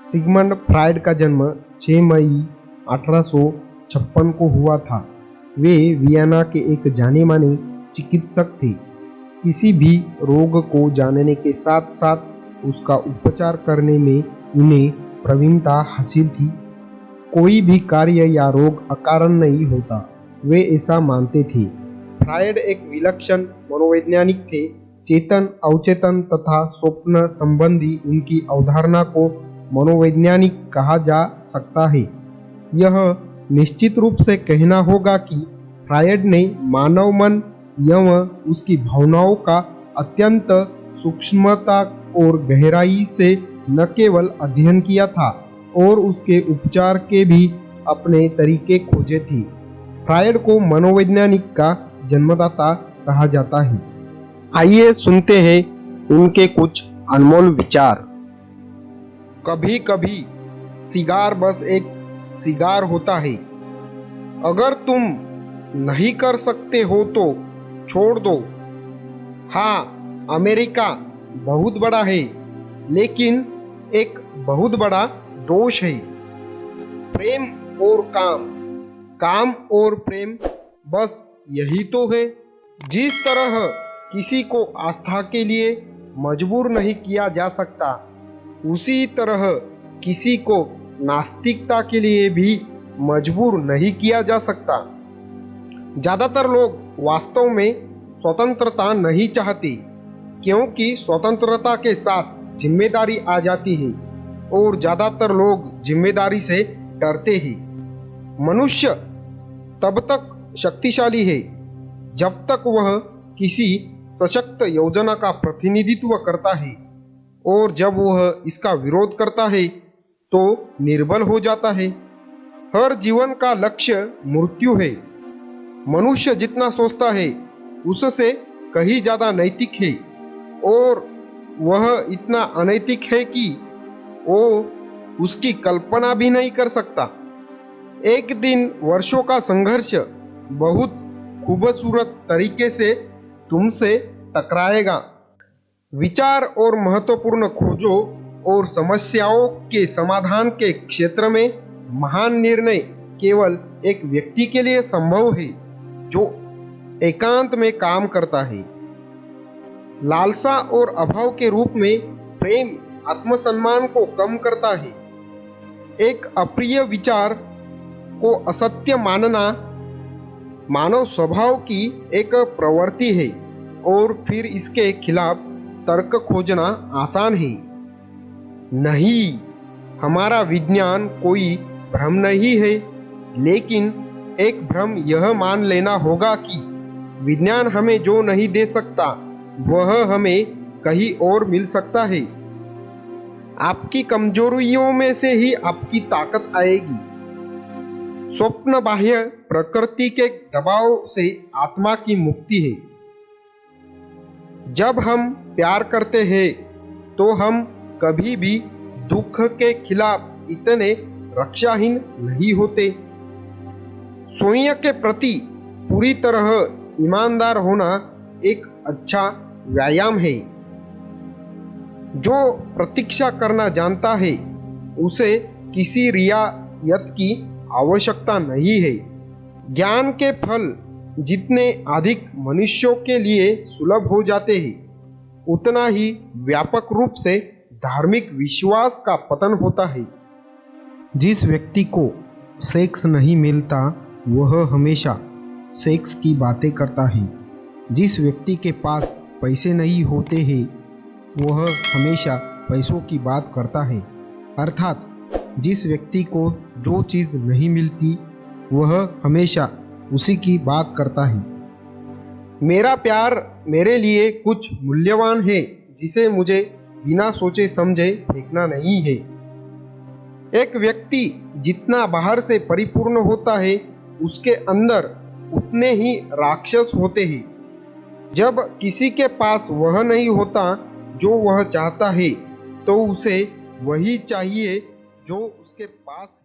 Sigmund Freud का जन्म 6 मई 1856 को हुआ था। वे वियना के एक जाने माने चिकित्सक थे। किसी भी रोग को जानने के साथ साथ उसका उपचार करने में उन्हें प्रवीणता हासिल थी। कोई भी कार्य या रोग अकारण नहीं होता, वे ऐसा मानते थे। फ्रायड एक विलक्षण मनोवैज्ञानिक थे। चेतन, अवचेतन तथा स्वप्न संबंधी उनकी अवधारणा को मनोवैज्ञानिक कहा जा सकता है। यह निश्चित रूप से कहना होगा कि फ्रायड ने मानव मन एवं उसकी भावनाओं का अत्यंत सूक्ष्मता और गहराई से न केवल अध्ययन किया था और उसके उपचार के भी अपने तरीके खोजे थे। फ्रायड को मनोवैज्ञानिक का जन्मदाता कहा जाता है। आइए सुनते हैं उनके कुछ अनमोल विचार। कभी कभी सिगार बस एक सिगार होता है। अगर तुम नहीं कर सकते हो तो छोड़ दो। हाँ, अमेरिका बहुत बड़ा है, लेकिन एक बहुत बड़ा दोष है। प्रेम और काम, काम और प्रेम, बस यही तो है। जिस तरह किसी को आस्था के लिए मजबूर नहीं किया जा सकता, उसी तरह किसी को नास्तिकता के लिए भी मजबूर नहीं किया जा सकता। ज़्यादातर लोग वास्तव में स्वतंत्रता नहीं चाहते, क्योंकि स्वतंत्रता के साथ जिम्मेदारी आ जाती है और ज़्यादातर लोग जिम्मेदारी से डरते हैं। मनुष्य तब तक शक्तिशाली है जब तक वह किसी सशक्त योजना का प्रतिनिधित्व करता है, और जब वह इसका विरोध करता है तो निर्बल हो जाता है। हर जीवन का लक्ष्य मृत्यु है। मनुष्य जितना सोचता है उससे कहीं ज़्यादा नैतिक है, और वह इतना अनैतिक है कि वो उसकी कल्पना भी नहीं कर सकता। एक दिन वर्षों का संघर्ष बहुत खूबसूरत तरीके से तुमसे टकराएगा। विचार और महत्वपूर्ण खोजों और समस्याओं के समाधान के क्षेत्र में महान निर्णय केवल एक व्यक्ति के लिए संभव है जो एकांत में काम करता है। लालसा और अभाव के रूप में प्रेम आत्मसम्मान को कम करता है। एक अप्रिय विचार को असत्य मानना मानव स्वभाव की एक प्रवृत्ति है, और फिर इसके खिलाफ तर्क खोजना आसान है। नहीं, हमारा विज्ञान कोई भ्रम नहीं है, लेकिन एक भ्रम यह मान लेना होगा कि विज्ञान हमें जो नहीं दे सकता वह हमें कहीं और मिल सकता है। आपकी कमजोरियों में से ही आपकी ताकत आएगी। स्वप्न बाह्य प्रकृति के दबाव से आत्मा की मुक्ति है। जब हम प्यार करते हैं तो हम कभी भी दुख के खिलाफ इतने रक्षाहीन नहीं होते। स्वयं के प्रति पूरी तरह ईमानदार होना एक अच्छा व्यायाम है। जो प्रतीक्षा करना जानता है उसे किसी रियायत की आवश्यकता नहीं है। ज्ञान के फल जितने अधिक मनुष्यों के लिए सुलभ हो जाते हैं, उतना ही व्यापक रूप से धार्मिक विश्वास का पतन होता है। जिस व्यक्ति को सेक्स नहीं मिलता वह हमेशा सेक्स की बातें करता है। जिस व्यक्ति के पास पैसे नहीं होते हैं वह हमेशा पैसों की बात करता है। अर्थात जिस व्यक्ति को जो चीज़ नहीं मिलती वह हमेशा उसी की बात करता है। मेरा प्यार मेरे लिए कुछ मूल्यवान है जिसे मुझे बिना सोचे समझे फेंकना नहीं है। एक व्यक्ति जितना बाहर से परिपूर्ण होता है उसके अंदर उतने ही राक्षस होते हैं। जब किसी के पास वह नहीं होता जो वह चाहता है तो उसे वही चाहिए जो उसके पास है।